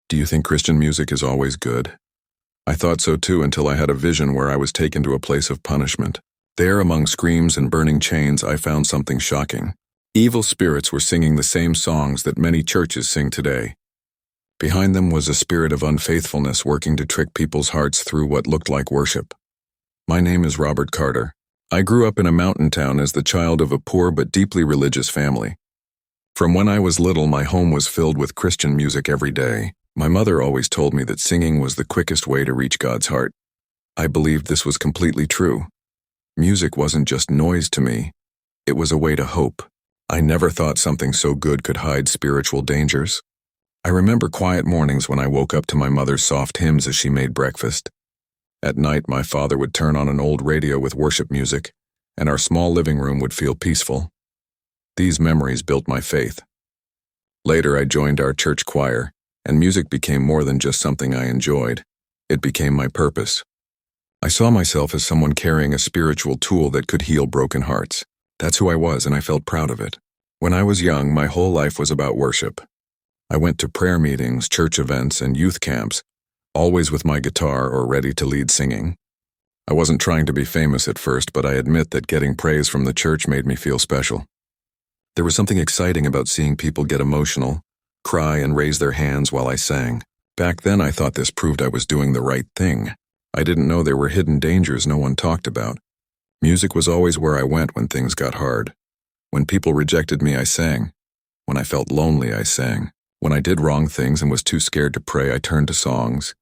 Do you think Christian music is always good? I thought so too until I had a vision where I was taken to a place of punishment. There, among screams and burning chains, I found something shocking. Evil spirits were singing the same songs that many churches sing today. Behind them was a spirit of unfaithfulness working to trick people's hearts through what looked like worship. My name is Robert Carter. I grew up in a mountain town as the child of a poor but deeply religious family. From when I was little, my home was filled with Christian music every day. My mother always told me that singing was the quickest way to reach God's heart. I believed this was completely true. Music wasn't just noise to me. It was a way to hope. I never thought something so good could hide spiritual dangers. I remember quiet mornings when I woke up to my mother's soft hymns as she made breakfast. At night, my father would turn on an old radio with worship music, and our small living room would feel peaceful. These memories built my faith. Later, I joined our church choir, and music became more than just something I enjoyed. It became my purpose. I saw myself as someone carrying a spiritual tool that could heal broken hearts. That's who I was, and I felt proud of it. When I was young, my whole life was about worship. I went to prayer meetings, church events, and youth camps, always with my guitar or ready to lead singing. I wasn't trying to be famous at first, but I admit that getting praise from the church made me feel special. There was something exciting about seeing people get emotional, cry, and raise their hands while I sang. Back then, I thought this proved I was doing the right thing. I didn't know there were hidden dangers no one talked about. Music was always where I went when things got hard. When people rejected me, I sang. When I felt lonely, I sang. When I did wrong things and was too scared to pray, I turned to songs,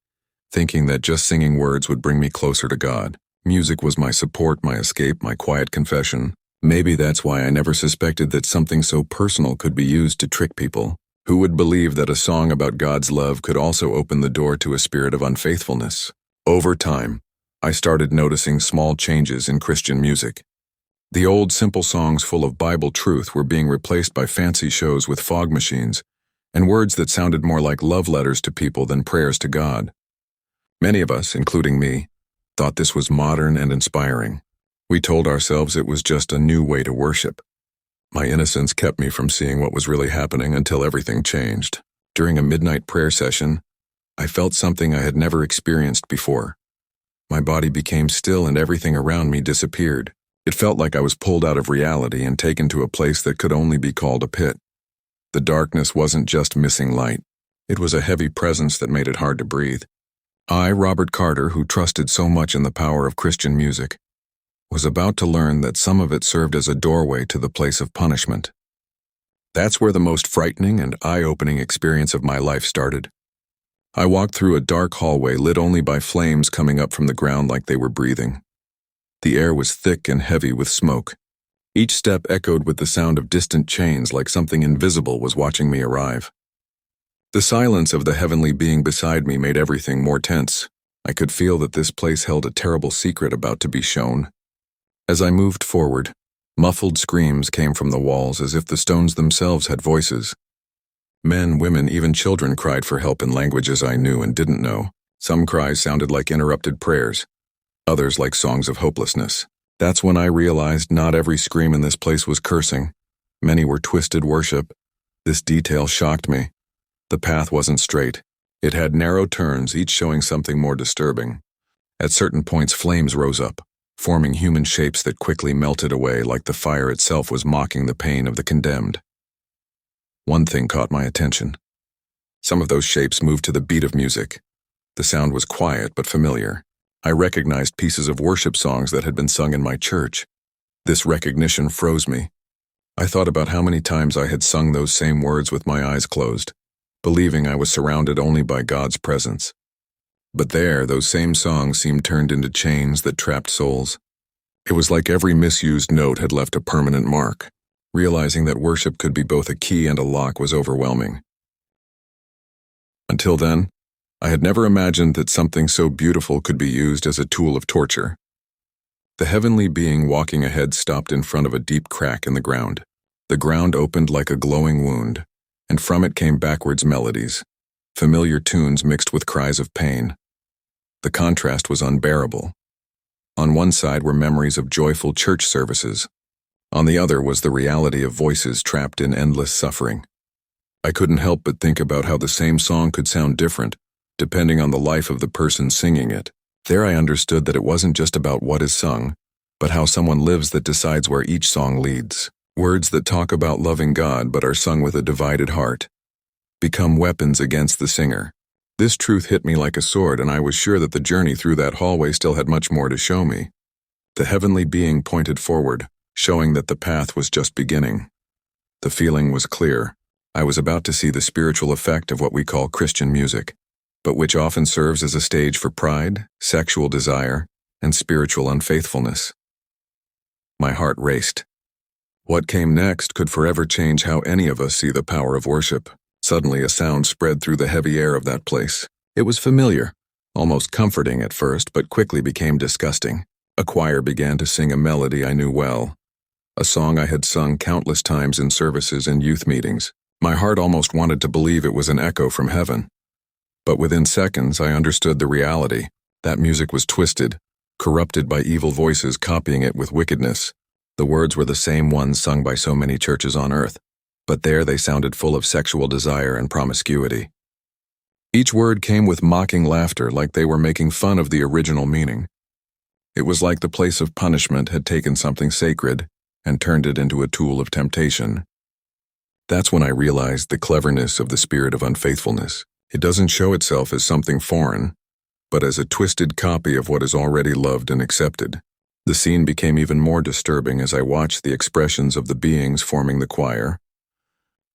thinking that just singing words would bring me closer to God. Music was my support, my escape, my quiet confession. Maybe that's why I never suspected that something so personal could be used to trick people. Who would believe that a song about God's love could also open the door to a spirit of unfaithfulness? Over time, I started noticing small changes in Christian music. The old, simple songs full of Bible truth were being replaced by fancy shows with fog machines and words that sounded more like love letters to people than prayers to God. Many of us, including me, thought this was modern and inspiring. We told ourselves it was just a new way to worship. My innocence kept me from seeing what was really happening until everything changed. During a midnight prayer session, I felt something I had never experienced before. My body became still and everything around me disappeared. It felt like I was pulled out of reality and taken to a place that could only be called a pit. The darkness wasn't just missing light. It was a heavy presence that made it hard to breathe. I, Robert Carter, who trusted so much in the power of Christian music, was about to learn that some of it served as a doorway to the place of punishment. That's where the most frightening and eye-opening experience of my life started. I walked through a dark hallway lit only by flames coming up from the ground like they were breathing. The air was thick and heavy with smoke. Each step echoed with the sound of distant chains like something invisible was watching me arrive. The silence of the heavenly being beside me made everything more tense. I could feel that this place held a terrible secret about to be shown. As I moved forward, muffled screams came from the walls as if the stones themselves had voices. Men, women, even children cried for help in languages I knew and didn't know. Some cries sounded like interrupted prayers, others like songs of hopelessness. That's when I realized not every scream in this place was cursing. Many were twisted worship. This detail shocked me. The path wasn't straight. It had narrow turns, each showing something more disturbing. At certain points, flames rose up, forming human shapes that quickly melted away like the fire itself was mocking the pain of the condemned. One thing caught my attention. Some of those shapes moved to the beat of music. The sound was quiet but familiar. I recognized pieces of worship songs that had been sung in my church. This recognition froze me. I thought about how many times I had sung those same words with my eyes closed, believing I was surrounded only by God's presence. But there, those same songs seemed turned into chains that trapped souls. It was like every misused note had left a permanent mark. Realizing that worship could be both a key and a lock was overwhelming. Until then, I had never imagined that something so beautiful could be used as a tool of torture. The heavenly being walking ahead stopped in front of a deep crack in the ground. The ground opened like a glowing wound, and from it came backwards melodies, familiar tunes mixed with cries of pain. The contrast was unbearable. On one side were memories of joyful church services. On the other was the reality of voices trapped in endless suffering. I couldn't help but think about how the same song could sound different, depending on the life of the person singing it. There I understood that it wasn't just about what is sung, but how someone lives that decides where each song leads. Words that talk about loving God but are sung with a divided heart become weapons against the singer. This truth hit me like a sword, and I was sure that the journey through that hallway still had much more to show me. The heavenly being pointed forward, showing that the path was just beginning. The feeling was clear. I was about to see the spiritual effect of what we call Christian music, but which often serves as a stage for pride, sexual desire, and spiritual unfaithfulness. My heart raced. What came next could forever change how any of us see the power of worship. Suddenly a sound spread through the heavy air of that place. It was familiar, almost comforting at first, but quickly became disgusting. A choir began to sing a melody I knew well, a song I had sung countless times in services and youth meetings. My heart almost wanted to believe it was an echo from heaven. But within seconds I understood the reality. That music was twisted, corrupted by evil voices copying it with wickedness. The words were the same ones sung by so many churches on earth, but there they sounded full of sexual desire and promiscuity. Each word came with mocking laughter, like they were making fun of the original meaning. It was like the place of punishment had taken something sacred and turned it into a tool of temptation. That's when I realized the cleverness of the spirit of unfaithfulness. It doesn't show itself as something foreign, but as a twisted copy of what is already loved and accepted. The scene became even more disturbing as I watched the expressions of the beings forming the choir.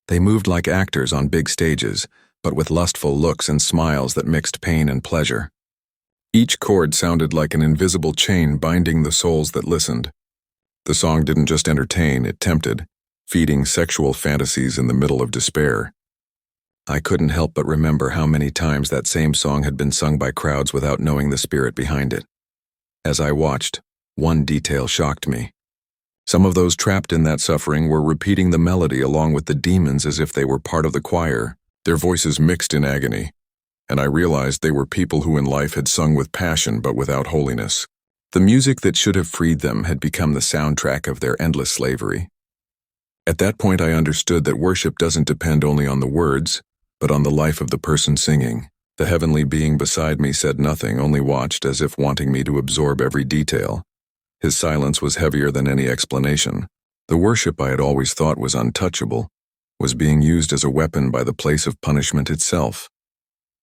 They moved like actors on big stages, but with lustful looks and smiles that mixed pain and pleasure. Each chord sounded like an invisible chain binding the souls that listened. The song didn't just entertain, it tempted, feeding sexual fantasies in the middle of despair. I couldn't help but remember how many times that same song had been sung by crowds without knowing the spirit behind it. As I watched, one detail shocked me. Some of those trapped in that suffering were repeating the melody along with the demons as if they were part of the choir, their voices mixed in agony. And I realized they were people who in life had sung with passion but without holiness. The music that should have freed them had become the soundtrack of their endless slavery. At that point I understood that worship doesn't depend only on the words, but on the life of the person singing. The heavenly being beside me said nothing, only watched as if wanting me to absorb every detail. His silence was heavier than any explanation. The worship I had always thought was untouchable was being used as a weapon by the place of punishment itself.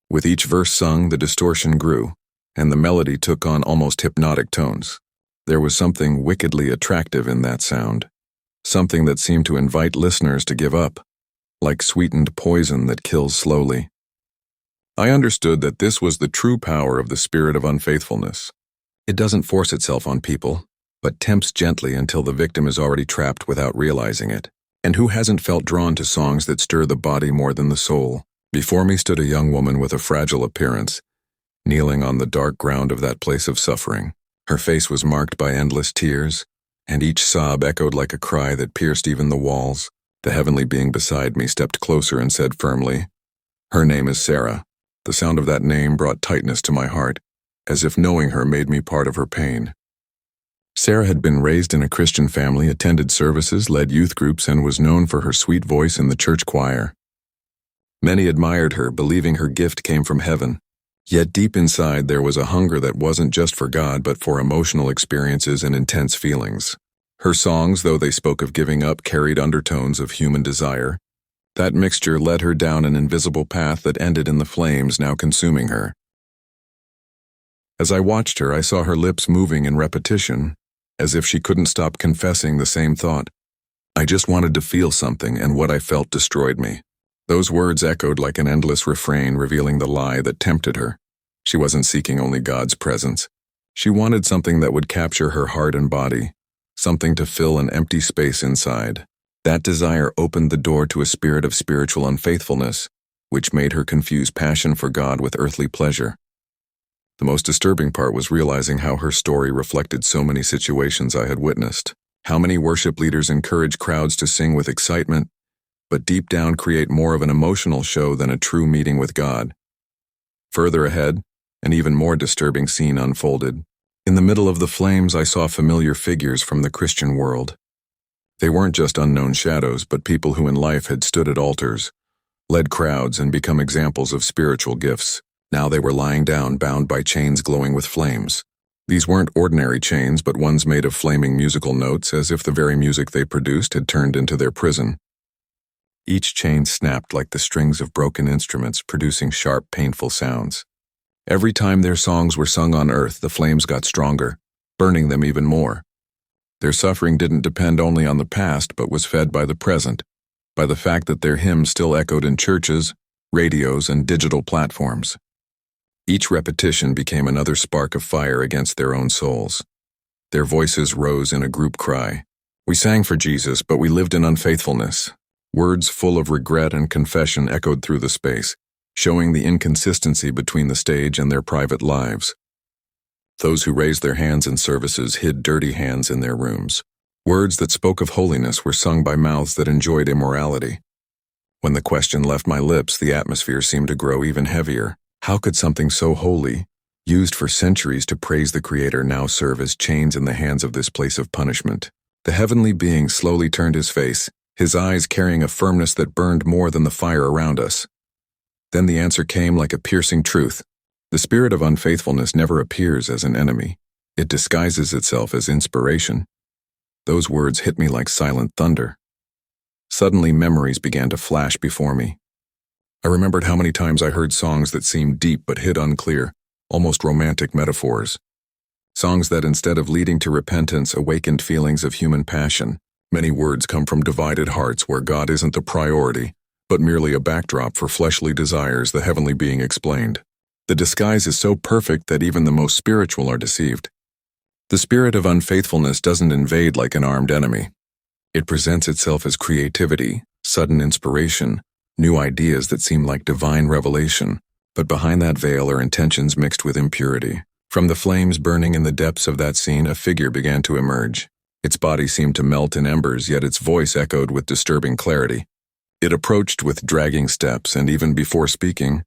With each verse sung, the distortion grew, and the melody took on almost hypnotic tones. There was something wickedly attractive in that sound, something that seemed to invite listeners to give up, like sweetened poison that kills slowly. I understood that this was the true power of the spirit of unfaithfulness. It doesn't force itself on people, but tempts gently until the victim is already trapped without realizing it. And who hasn't felt drawn to songs that stir the body more than the soul? Before me stood a young woman with a fragile appearance, kneeling on the dark ground of that place of suffering. Her face was marked by endless tears, and each sob echoed like a cry that pierced even the walls. The heavenly being beside me stepped closer and said firmly, "Her name is Sarah." The sound of that name brought tightness to my heart, as if knowing her made me part of her pain. Sarah had been raised in a Christian family, attended services, led youth groups, and was known for her sweet voice in the church choir. Many admired her, believing her gift came from heaven. Yet deep inside there was a hunger that wasn't just for God but for emotional experiences and intense feelings. Her songs, though they spoke of giving up, carried undertones of human desire. That mixture led her down an invisible path that ended in the flames now consuming her. As I watched her, I saw her lips moving in repetition, as if she couldn't stop confessing the same thought. I just wanted to feel something, and what I felt destroyed me. Those words echoed like an endless refrain, revealing the lie that tempted her. She wasn't seeking only God's presence. She wanted something that would capture her heart and body, something to fill an empty space inside. That desire opened the door to a spirit of spiritual unfaithfulness, which made her confuse passion for God with earthly pleasure. The most disturbing part was realizing how her story reflected so many situations I had witnessed. How many worship leaders encourage crowds to sing with excitement, but deep down create more of an emotional show than a true meeting with God. Further ahead, an even more disturbing scene unfolded. In the middle of the flames, I saw familiar figures from the Christian world. They weren't just unknown shadows, but people who in life had stood at altars, led crowds, and become examples of spiritual gifts. Now they were lying down, bound by chains glowing with flames. These weren't ordinary chains, but ones made of flaming musical notes, as if the very music they produced had turned into their prison. Each chain snapped like the strings of broken instruments, producing sharp, painful sounds. Every time their songs were sung on earth, the flames got stronger, burning them even more. Their suffering didn't depend only on the past, but was fed by the present, by the fact that their hymns still echoed in churches, radios, and digital platforms. Each repetition became another spark of fire against their own souls. Their voices rose in a group cry. We sang for Jesus, but we lived in unfaithfulness. Words full of regret and confession echoed through the space, showing the inconsistency between the stage and their private lives. Those who raised their hands in services hid dirty hands in their rooms. Words that spoke of holiness were sung by mouths that enjoyed immorality. When the question left my lips, the atmosphere seemed to grow even heavier. How could something so holy, used for centuries to praise the Creator, now serve as chains in the hands of this place of punishment? The heavenly being slowly turned his face, his eyes carrying a firmness that burned more than the fire around us. Then the answer came like a piercing truth. The spirit of unfaithfulness never appears as an enemy. It disguises itself as inspiration. Those words hit me like silent thunder. Suddenly, memories began to flash before me. I remembered how many times I heard songs that seemed deep but hid unclear, almost romantic metaphors. Songs that, instead of leading to repentance, awakened feelings of human passion. Many words come from divided hearts where God isn't the priority, but merely a backdrop for fleshly desires, the heavenly being explained. The disguise is so perfect that even the most spiritual are deceived. The spirit of unfaithfulness doesn't invade like an armed enemy. It presents itself as creativity, sudden inspiration, new ideas that seem like divine revelation, but behind that veil are intentions mixed with impurity. From the flames burning in the depths of that scene, a figure began to emerge. Its body seemed to melt in embers, yet its voice echoed with disturbing clarity. It approached with dragging steps, and even before speaking,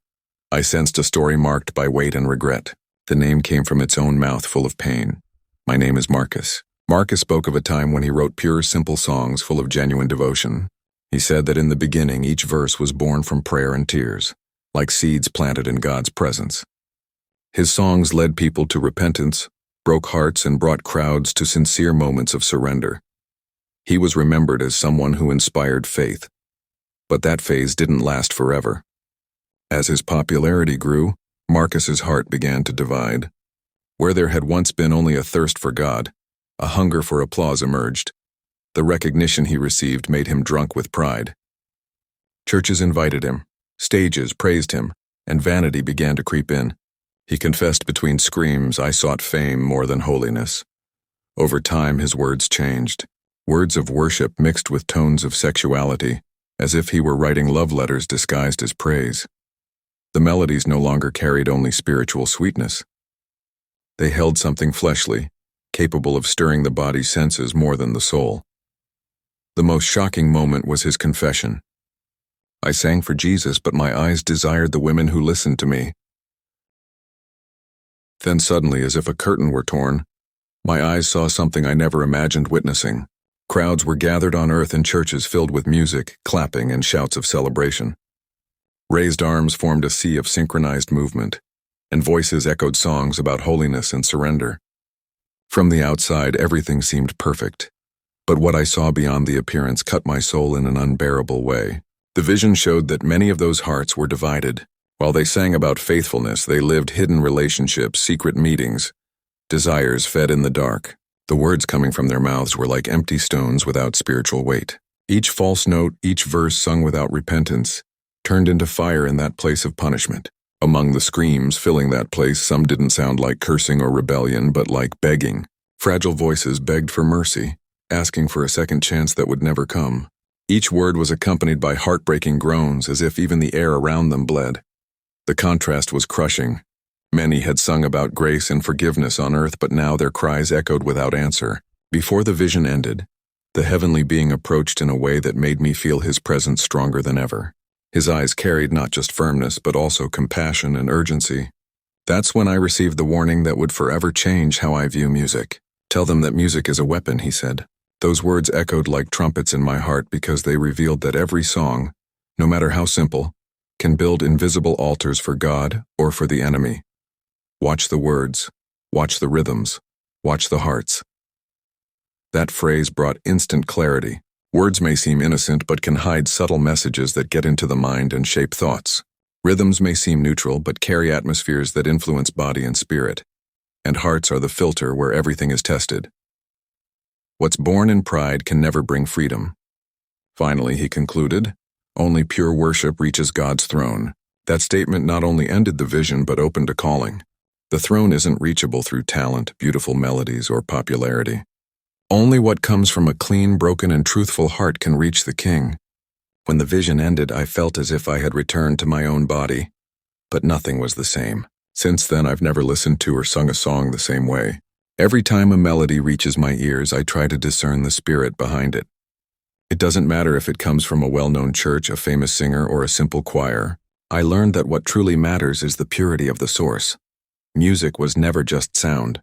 I sensed a story marked by weight and regret. The name came from its own mouth, full of pain. My name is Marcus. Marcus spoke of a time when he wrote pure, simple songs full of genuine devotion. He said that in the beginning, each verse was born from prayer and tears, like seeds planted in God's presence. His songs led people to repentance, broke hearts, and brought crowds to sincere moments of surrender. He was remembered as someone who inspired faith. But that phase didn't last forever. As his popularity grew, Marcus's heart began to divide. Where there had once been only a thirst for God, a hunger for applause emerged. The recognition he received made him drunk with pride. Churches invited him, stages praised him, and vanity began to creep in. He confessed between screams, "I sought fame more than holiness." Over time, his words changed. Words of worship mixed with tones of sexuality, as if he were writing love letters disguised as praise. The melodies no longer carried only spiritual sweetness. They held something fleshly, capable of stirring the body's senses more than the soul. The most shocking moment was his confession. I sang for Jesus, but my eyes desired the women who listened to me. Then suddenly, as if a curtain were torn, my eyes saw something I never imagined witnessing. Crowds were gathered on earth in churches filled with music, clapping, and shouts of celebration. Raised arms formed a sea of synchronized movement, and voices echoed songs about holiness and surrender. From the outside, everything seemed perfect, but what I saw beyond the appearance cut my soul in an unbearable way. The vision showed that many of those hearts were divided. While they sang about faithfulness, they lived hidden relationships, secret meetings, desires fed in the dark. The words coming from their mouths were like empty stones without spiritual weight. Each false note, each verse sung without repentance, turned into fire in that place of punishment. Among the screams filling that place, some didn't sound like cursing or rebellion, but like begging. Fragile voices begged for mercy, asking for a second chance that would never come. Each word was accompanied by heartbreaking groans, as if even the air around them bled. The contrast was crushing. Many had sung about grace and forgiveness on earth, but now their cries echoed without answer. Before the vision ended, the heavenly being approached in a way that made me feel his presence stronger than ever. His eyes carried not just firmness, but also compassion and urgency. That's when I received the warning that would forever change how I view music. "Tell them that music is a weapon," he said. Those words echoed like trumpets in my heart because they revealed that every song, no matter how simple, can build invisible altars for God or for the enemy. Watch the words, watch the rhythms, watch the hearts. That phrase brought instant clarity. Words may seem innocent but can hide subtle messages that get into the mind and shape thoughts. Rhythms may seem neutral but carry atmospheres that influence body and spirit. And hearts are the filter where everything is tested. What's born in pride can never bring freedom. Finally, he concluded, only pure worship reaches God's throne. That statement not only ended the vision but opened a calling. The throne isn't reachable through talent, beautiful melodies, or popularity. Only what comes from a clean, broken, and truthful heart can reach the King. When the vision ended, I felt as if I had returned to my own body. But nothing was the same. Since then, I've never listened to or sung a song the same way. Every time a melody reaches my ears, I try to discern the spirit behind it. It doesn't matter if it comes from a well-known church, a famous singer, or a simple choir. I learned that what truly matters is the purity of the source. Music was never just sound.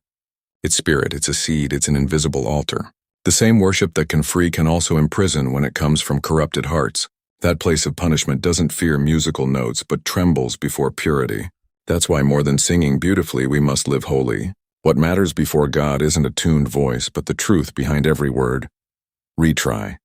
It's spirit, it's a seed, it's an invisible altar. The same worship that can free can also imprison when it comes from corrupted hearts. That place of punishment doesn't fear musical notes but trembles before purity. That's why more than singing beautifully, we must live holy. What matters before God isn't a tuned voice but the truth behind every word. Retry.